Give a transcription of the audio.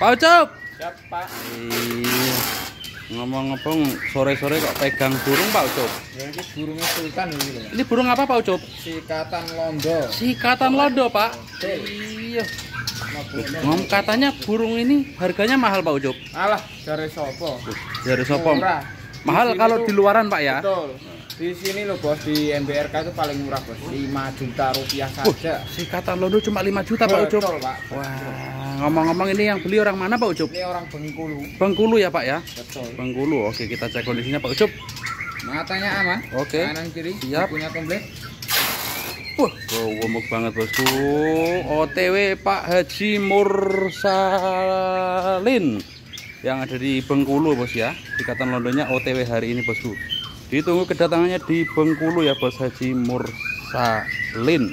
Pak Ucup. Siap, Pak. Iya. Ngomong-ngomong sore-sore kok pegang burung Pak Ucup? Ya ini burungnya sultan ini loh. Ini burung apa Pak Ucup? Sikatan londo. Sikatan londo Pak. Iya. Katanya burung ini harganya mahal Pak Ucup. Alah, dari sopo? Dari sopo? Murah. Mahal kalau di luaran Pak ya? Betul. Di sini loh bos, di MBRK itu paling murah bos, 5 juta rupiah saja. Sikatan londo cuma 5 juta Pak Ucup. Betul Pak. Wah, ngomong-ngomong ini yang beli orang mana Pak Ucup? Ini orang Bengkulu. Bengkulu ya Pak ya? Betul. Bengkulu. Oke, kita cek kondisinya Pak Ucup. Matanya aman. Oke. Kanan kiri. Siap. Punya komplit. Wah, gemuk banget bosku. OTW Pak Haji Mursalin yang ada di Bengkulu bos ya. Sikatan londonya OTW hari ini bosku. Ditunggu kedatangannya di Bengkulu ya bos Haji Mursalin.